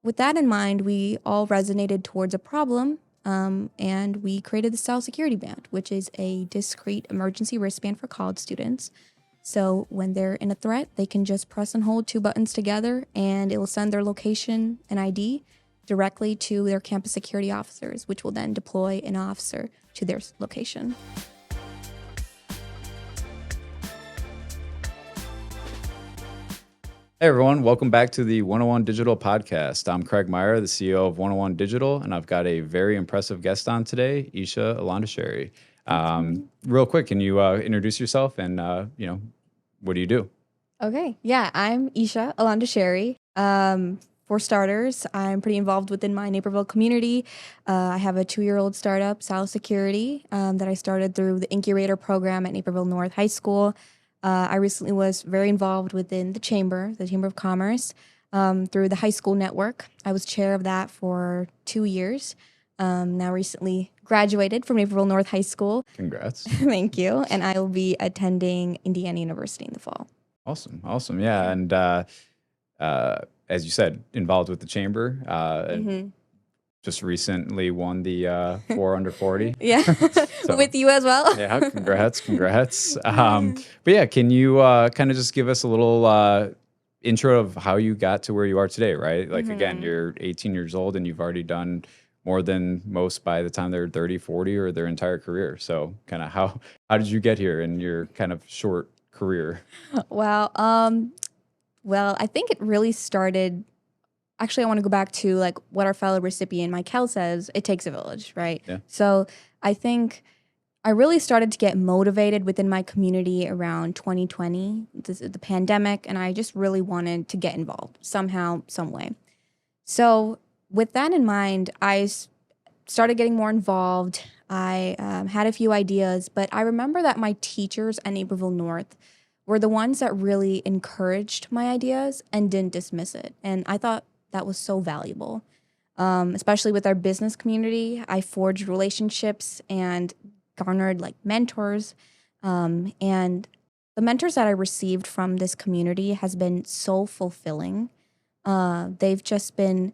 with that in mind, we all resonated towards a problem, and we created the Salus Security Band, which is a discrete emergency wristband for college students. So when they're in a threat, they can just press and hold two buttons together, and it will send their location and ID directly to their campus security officers, which will then deploy an officer to their location. Hey everyone, welcome back to the 101 Digital Podcast. I'm Craig Meyer, the CEO of 101 Digital, and I've got a very impressive guest on today, Isha Elandassery. Real quick, can you introduce yourself and, what do you do? Okay, yeah, I'm Isha Elandassery. For starters, I'm pretty involved within my Naperville community. I have a 2-year-old startup, Salus Security, that I started through the incubator program at Naperville North High School. I recently was very involved within the Chamber of Commerce, through the high school network. I was chair of that for 2 years. Now recently graduated from Naperville North High School. Congrats. Thank you. And I will be attending Indiana University in the fall. Awesome. Yeah. And as you said, involved with the Chamber. Just recently won the 4 Under 40. Yeah, so, with you as well. Yeah, congrats. But yeah, can you kind of just give us a little intro of how you got to where you are today, right? Like, again, you're 18 years old and you've already done more than most by the time they're 30, 40 or their entire career. So kind of how did you get here in your kind of short career? Well, I think it really started. Actually, I want to go back to like what our fellow recipient, Michael, says, it takes a village, right? Yeah. So I think I really started to get motivated within my community around 2020, the pandemic, and I just really wanted to get involved somehow, some way. So with that in mind, I started getting more involved. I had a few ideas, but I remember that my teachers at Naperville North were the ones that really encouraged my ideas and didn't dismiss it. And I thought that was so valuable, especially with our business community. I forged relationships and garnered like mentors. And the mentors that I received from this community has been so fulfilling. They've just been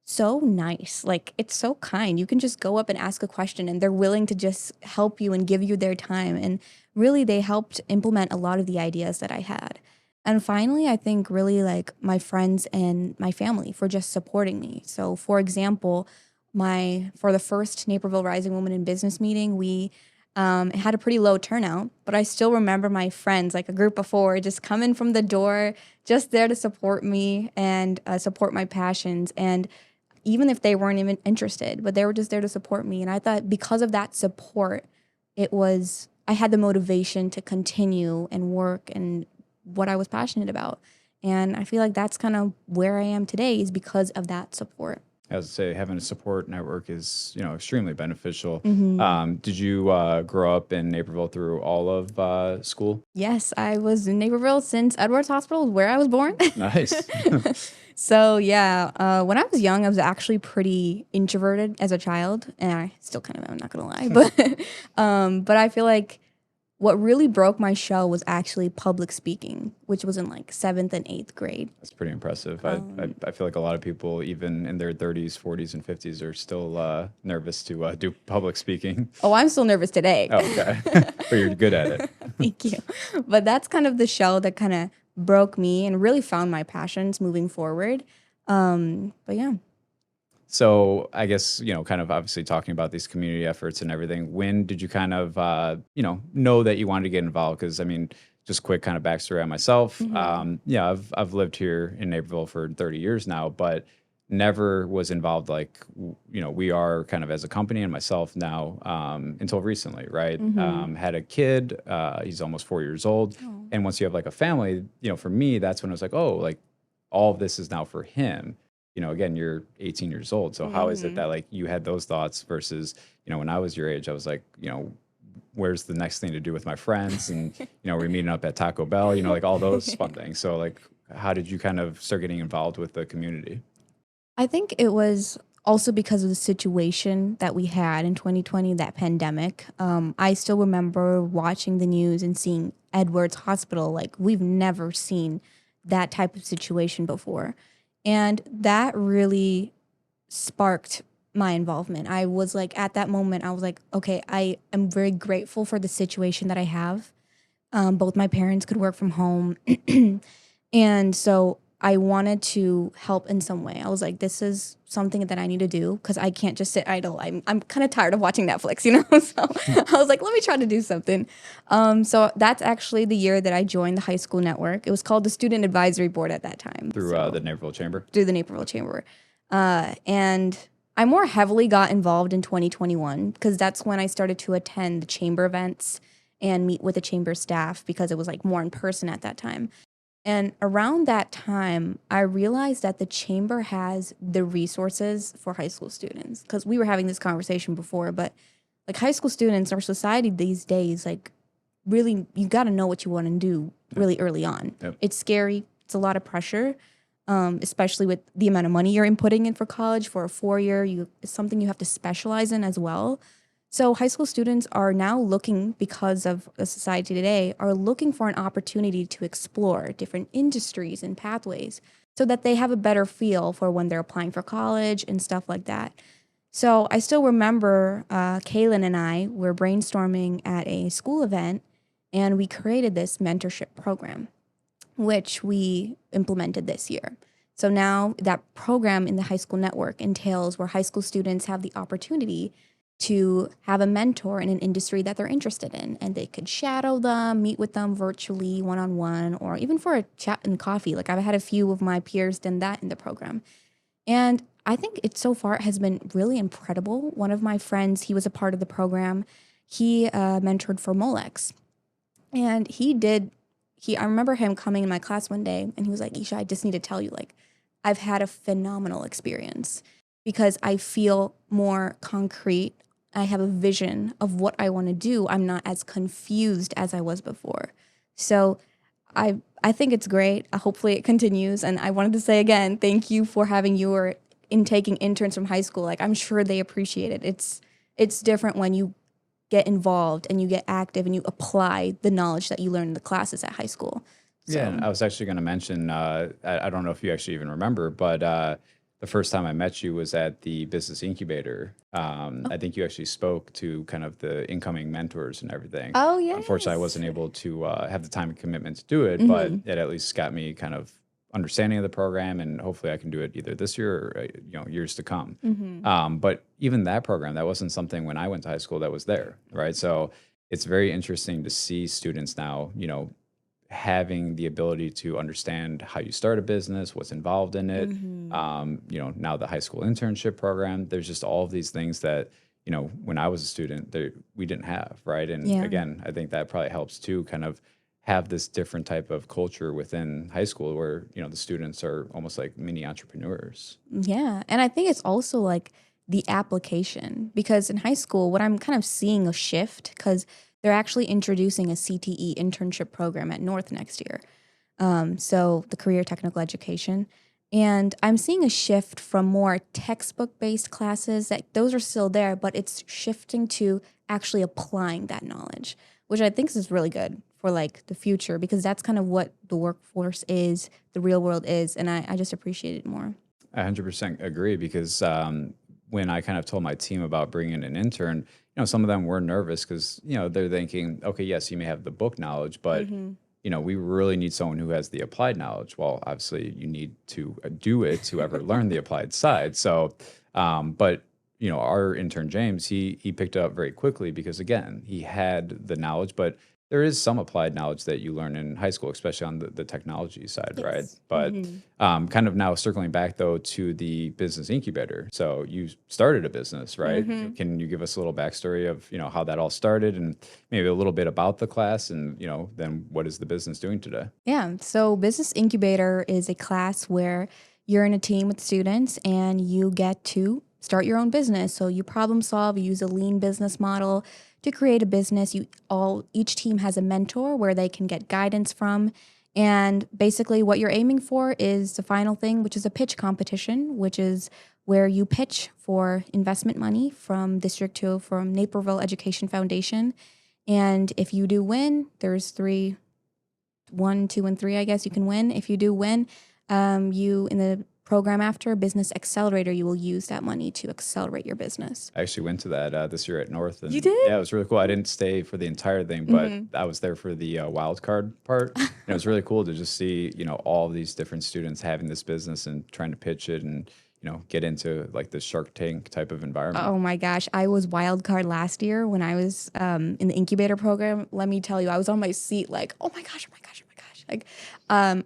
so nice. Like, it's so kind. You can just go up and ask a question and they're willing to just help you and give you their time. And really, they helped implement a lot of the ideas that I had. And finally, I think really like my friends and my family for just supporting me. So for example, for the first Naperville Rising Women in Business meeting, we had a pretty low turnout, but I still remember my friends, like a group of 4, just coming from the door, just there to support me and support my passions. And even if they weren't even interested, but they were just there to support me. And I thought because of that support, I had the motivation to continue and work and what I was passionate about. And I feel like that's kind of where I am today is because of that support. As I say, having a support network is, extremely beneficial. Mm-hmm. Did you grow up in Naperville through all of school? Yes, I was in Naperville since Edwards Hospital, where I was born. Nice. So yeah, when I was young, I was actually pretty introverted as a child, and I still kind of am, I'm not gonna lie. But I feel like what really broke my shell was actually public speaking, which was in like 7th and 8th grade. That's pretty impressive. I feel like a lot of people, even in their 30s, 40s, and 50s, are still nervous to do public speaking. Oh, I'm still nervous today. Oh, okay. But you're good at it. Thank you. But that's kind of the shell that kind of broke me and really found my passions moving forward. But yeah. So I guess, kind of obviously talking about these community efforts and everything, when did you kind of, know that you wanted to get involved? Because, I mean, just quick kind of backstory on myself. Mm-hmm. I've lived here in Naperville for 30 years now, but never was involved like, we are kind of as a company and myself now until recently, right? Mm-hmm. Had a kid. He's almost 4 years old. Oh. And once you have like a family, for me, that's when I was like, oh, like all of this is now for him. Again, you're 18 years old. So how is it that like you had those thoughts versus, when I was your age, I was like, where's the next thing to do with my friends? And, we're meeting up at Taco Bell, like all those fun things. So like, how did you kind of start getting involved with the community? I think it was also because of the situation that we had in 2020, that pandemic. I still remember watching the news and seeing Edwards Hospital. Like, we've never seen that type of situation before. And that really sparked my involvement. I was like, at that moment, I was like, okay, I am very grateful for the situation that I have. Both my parents could work from home. And so I wanted to help in some way. I was like, this is something that I need to do because I can't just sit idle. I'm kind of tired of watching Netflix, you know? So I was like, let me try to do something. So that's actually the year that I joined the high school network. It was called the Student Advisory Board at that time. Through the Naperville Chamber? Through the Naperville Chamber. And I more heavily got involved in 2021 because that's when I started to attend the chamber events and meet with the chamber staff because it was like more in person at that time. And around that time, I realized that the chamber has the resources for high school students because we were having this conversation before, but like high school students, our society these days, like really, you got to know what you want to do really early on. Yep. It's scary. It's a lot of pressure, especially with the amount of money you're inputting in for college for a 4-year. It's something you have to specialize in as well. So high school students are now looking, because of the society today, are looking for an opportunity to explore different industries and pathways so that they have a better feel for when they're applying for college and stuff like that. So I still remember Kaylin and I were brainstorming at a school event, and we created this mentorship program, which we implemented this year. So now that program in the high school network entails where high school students have the opportunity to have a mentor in an industry that they're interested in, and they could shadow them, meet with them virtually, one-on-one, or even for a chat and coffee. Like I've had a few of my peers done that in the program. And I think it so far has been really incredible. One of my friends, he was a part of the program. He mentored for Molex. And I remember him coming in my class one day and he was like, Isha, I just need to tell you, like, I've had a phenomenal experience because I feel more concrete. I have a vision of what I want to do. I'm not as confused as I was before. So I think it's great. Hopefully it continues. And I wanted to say again, thank you for having taking interns from high school. Like I'm sure they appreciate it. It's different when you get involved and you get active and you apply the knowledge that you learn in the classes at high school. So. Yeah, and I was actually going to mention, I don't know if you actually even remember, but the first time I met you was at the business incubator. I think you actually spoke to kind of the incoming mentors and everything. Oh, yeah. Unfortunately, I wasn't able to have the time and commitment to do it, but it at least got me kind of understanding of the program, and hopefully I can do it either this year or years to come. But even that program, that wasn't something when I went to high school that was there, right? So it's very interesting to see students now, having the ability to understand how you start a business, what's involved in it. Now the high school internship program, there's just all of these things that, when I was a student, we didn't have, right? And again, I think that probably helps too, kind of have this different type of culture within high school where, the students are almost like mini entrepreneurs. Yeah. And I think it's also like the application, because in high school, what I'm kind of seeing a shift, because they're actually introducing a CTE internship program at North next year. So the Career Technical Education. And I'm seeing a shift from more textbook-based classes, that those are still there, but it's shifting to actually applying that knowledge, which I think is really good for like the future, because that's kind of what the workforce is, the real world is. And I just appreciate it more. I 100% agree, because when I kind of told my team about bringing an intern, some of them were nervous because, they're thinking, okay, yes, you may have the book knowledge, but, we really need someone who has the applied knowledge. Well, obviously you need to do it to ever learn the applied side. So, but, our intern, James, he picked it up very quickly because, again, he had the knowledge, but there is some applied knowledge that you learn in high school, especially on the technology side, yes. Right? But kind of now circling back, though, to the business incubator. So you started a business, right? Can you give us a little backstory of, how that all started, and maybe a little bit about the class, and, then what is the business doing today? Yeah. So business incubator is a class where you're in a team with students and you get to start your own business. So you problem solve, you use a lean business model to create a business. Each team has a mentor where they can get guidance from. And basically what you're aiming for is the final thing, which is a pitch competition, which is where you pitch for investment money from District 2, from Naperville Education Foundation. And if you do win, there's 1, 2, and 3, I guess you can win. If you do win, you in the program after, business accelerator, you will use that money to accelerate your business. I actually went to that this year at North. And You did? yeah, it was really cool. I didn't stay for the entire thing, but I was there for the wild card part. And it was really cool to just see, all these different students having this business and trying to pitch it and, get into like the Shark Tank type of environment. Oh my gosh. I was wild card last year when I was in the incubator program. Let me tell you, I was on my seat like, oh my gosh, oh my gosh, oh my gosh. Like,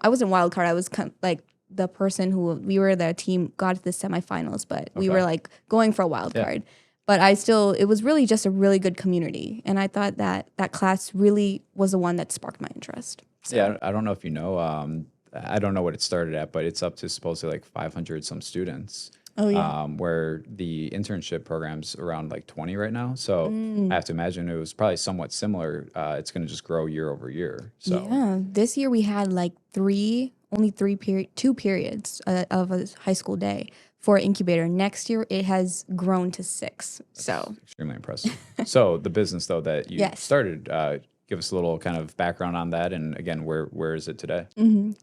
I wasn't wild card. I was like the person who, we were the team, got to the semifinals, but we were like going for a wild card. But it was really just a really good community. And I thought that class really was the one that sparked my interest. So. Yeah, I don't know if you know, I don't know what it started at, but it's up to supposedly like 500 some students. Oh, yeah. Where the internship program's around like 20 right now. So I have to imagine it was probably somewhat similar. It's going to just grow year over year. So yeah, this year we had like two periods of a high school day for incubator. Next year it has grown to 6. So extremely impressive. So the business though that you started, give us a little kind of background on that, and again, where is it today?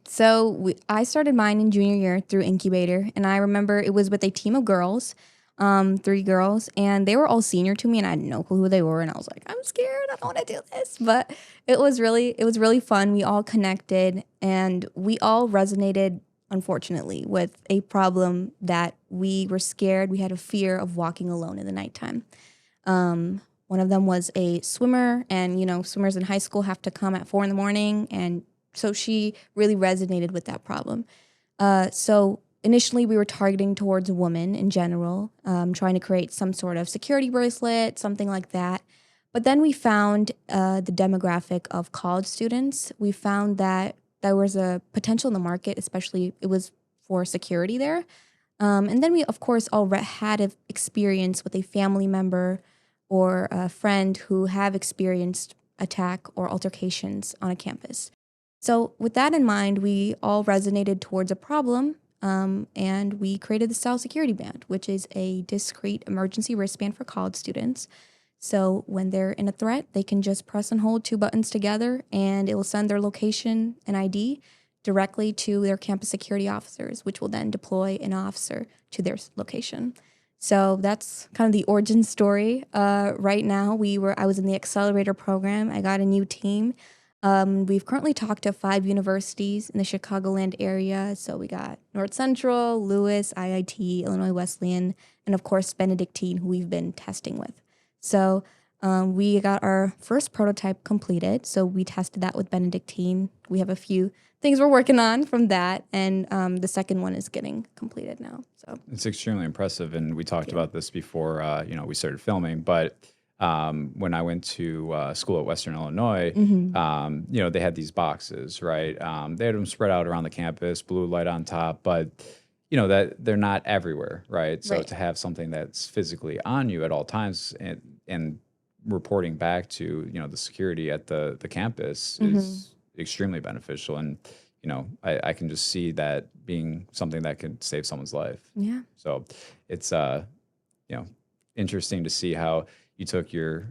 So I started mine in junior year through incubator, and I remember it was with a team of girls, 3 girls, and they were all senior to me, and I didn't know who they were, and I was like, I'm scared, I don't want to do this, but it was really fun. We all connected, and we all resonated, unfortunately, with a problem that we were scared. We had a fear of walking alone in the nighttime. One of them was a swimmer, and, swimmers in high school have to come at 4 a.m, and so she really resonated with that problem. So initially we were targeting towards women in general, trying to create some sort of security bracelet, something like that. But then we found the demographic of college students. We found that there was a potential in the market, especially it was for security there. And then we, of course, all had experience with a family member or a friend who have experienced attack or altercations on a campus. So with that in mind, we all resonated towards a problem, and we created the Salus Security Band, which is a discrete emergency wristband for college students. So when they're in a threat, they can just press and hold 2 buttons together, and it will send their location and ID directly to their campus security officers, which will then deploy an officer to their location. So that's kind of the origin story. Right now, I was in the accelerator program. I got a new team. We've currently talked to 5 universities in the Chicagoland area. So we got North Central, Lewis, IIT, Illinois Wesleyan, and of course Benedictine, who we've been testing with. So we got our first prototype completed. So we tested that with Benedictine. We have a few things we're working on from that, and the second one is getting completed now. So it's extremely impressive, and we talked about this before we started filming. But when I went to school at Western Illinois, they had these boxes, right? They had them spread out around the campus, blue light on top, but that they're not everywhere, right? So to have something that's physically on you at all times and reporting back to the security at the campus is extremely beneficial, and I can just see that being something that could save someone's life. Yeah. So it's interesting to see how you took your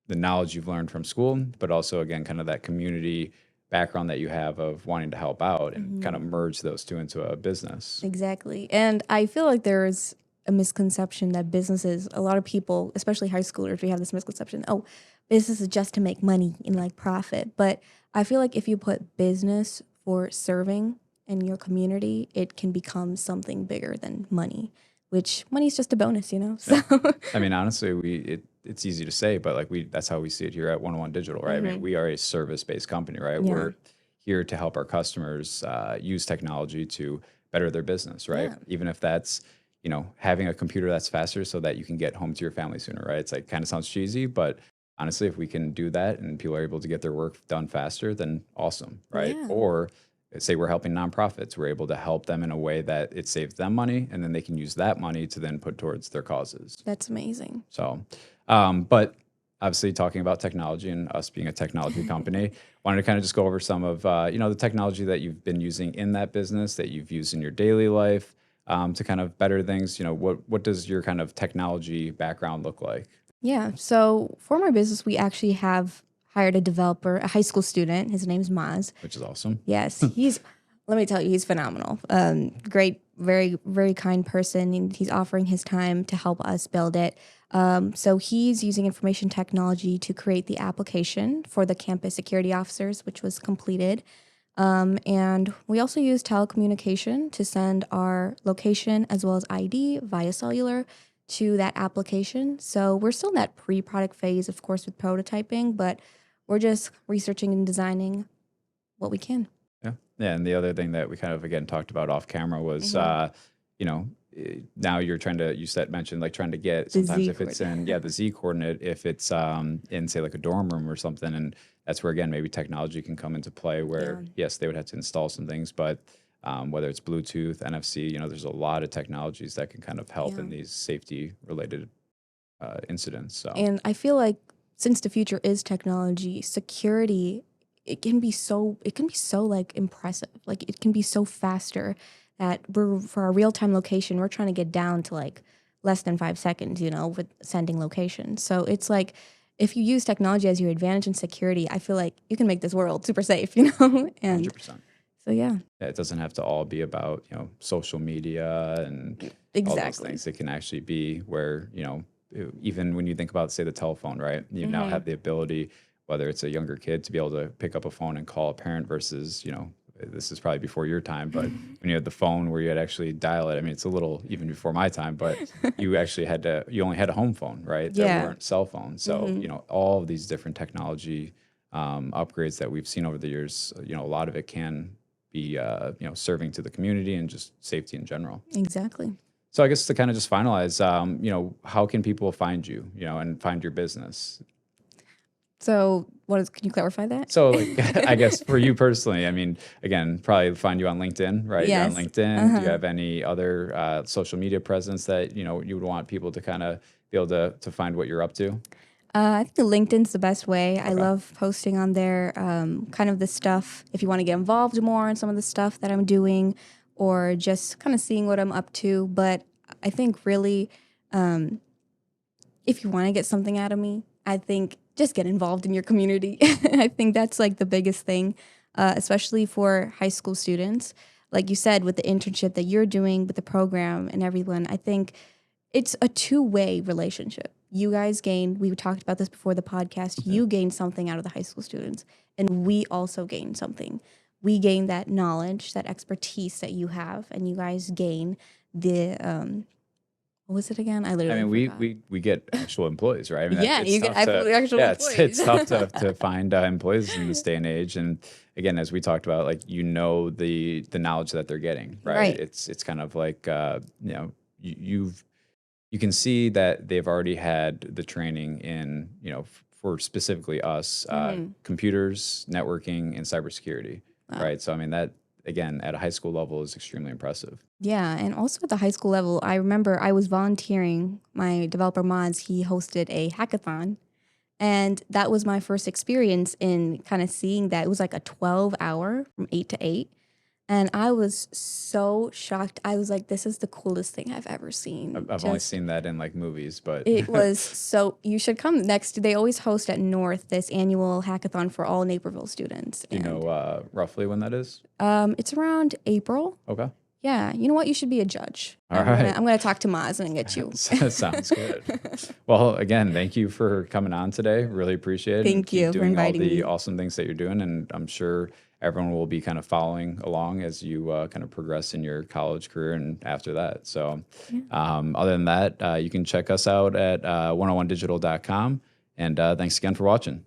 the knowledge you've learned from school, but also again kind of that community background that you have of wanting to help out and kind of merge those two into a business. Exactly. And I feel like there's a misconception that businesses, a lot of people, especially high schoolers, we have this misconception, oh, business is just to make money and like profit. But I feel like if you put business for serving in your community, it can become something bigger than money, which money is just a bonus, So I mean, honestly, it's easy to say, but like that's how we see it here at 101 Digital, right? I mean, we are a service-based company, right? Yeah. We're here to help our customers use technology to better their business, right? Yeah. Even if that's having a computer that's faster so that you can get home to your family sooner, right? It's like kind of sounds cheesy, but honestly, if we can do that and people are able to get their work done faster, then awesome, right? Yeah. Or say we're helping nonprofits, we're able to help them in a way that it saves them money, and then they can use that money to then put towards their causes. That's amazing. So, but obviously talking about technology and us being a technology company, wanted to kind of just go over some of, the technology that you've been using in that business, that you've used in your daily life, to kind of better things. What does your kind of technology background look like? Yeah. So for my business, we actually have hired a developer, a high school student. His name's Maz. Which is awesome. Yes. He's Let me tell you, he's phenomenal. Great, very, very kind person. And he's offering his time to help us build it. So he's using information technology to create the application for the campus security officers, which was completed. And we also use telecommunication to send our location as well as ID via cellular to that application. So we're still in that pre-product phase, of course, with prototyping, but we're just researching and designing what we can. Yeah, and the other thing that we kind of again talked about off camera was, you know, now you're trying to mentioned like trying to get sometimes if it's in the Z coordinate, if it's in say like a dorm room or something, and that's where again maybe technology can come into play where yes they would have to install some things, but whether it's Bluetooth, NFC, you know, there's a lot of technologies that can kind of help in these safety related incidents. So and I feel like since the future is technology, security it can be so like impressive. Like it can be so faster that we're for our real-time location, we're trying to get down to like less than 5 seconds, you know, with sending location. So it's like if you use technology as your advantage in security, I feel like you can make this world super safe, you know? And 100%. So yeah, it doesn't have to all be about, you know, social media and all those things. It can actually be where, you know, even when you think about say the telephone, right? You now have the ability, whether it's a younger kid, to be able to pick up a phone and call a parent versus, you know, this is probably before your time, but when you had the phone where you had actually dial it, I mean, it's a little even before my time, but you actually you only had a home phone, right? There weren't cell phones. So, you know, all of these different technology upgrades that we've seen over the years, you know, a lot of it can be, you know, serving to the community and just safety in general. Exactly. So I guess to kind of just finalize, you know, how can people find you, you know, and find your business? So can you clarify that? So like, I guess for you personally, I mean, again, probably find you on LinkedIn, right? Yes. You're on LinkedIn. Do you have any other social media presence that, you know, you would want people to kind of be able to find what you're up to? I think LinkedIn's the best way. I love posting on there, kind of the stuff, if you want to get involved more in some of the stuff that I'm doing or just kind of seeing what I'm up to. But I think really, if you want to get something out of me, I think just get involved in your community. I think that's like the biggest thing, especially for high school students. Like you said, with the internship that you're doing with the program and everyone, I think it's a two-way relationship. You guys gain, we talked about this before the podcast, you gain something out of the high school students, and we also gain something. We gain that knowledge, that expertise that you have, and you guys gain the, what was it again? I literally forgot. We get actual employees, right? I mean, you get actual employees. It's tough to find employees in this day and age. And again, as we talked about, like, you know, the knowledge that they're getting, right? It's kind of like, you know, you can see that they've already had the training in, you know, for specifically us, computers, networking, and cybersecurity, right? So, I mean, that, again, at a high school level is extremely impressive. Yeah, and also at the high school level, I remember I was volunteering. My developer Moz, he hosted a hackathon, and that was my first experience in kind of seeing that. It was like a 12-hour from 8 to 8, and I was so shocked. I was like, this is the coolest thing I've ever seen. I've only seen that in like movies, but it was so, you should come next. They always host at North this annual hackathon for all Naperville students. Do you know roughly when that is? It's around April. Okay. Yeah, you know what? You should be a judge. All right. I'm gonna talk to Maz and get you. Sounds good. Well, again, thank you for coming on today. Really appreciate it. Thank you for inviting me. Doing all the awesome things that you're doing, and I'm sure everyone will be kind of following along as you kind of progress in your college career and after that. So, other than that, you can check us out at 101digital.com. And thanks again for watching.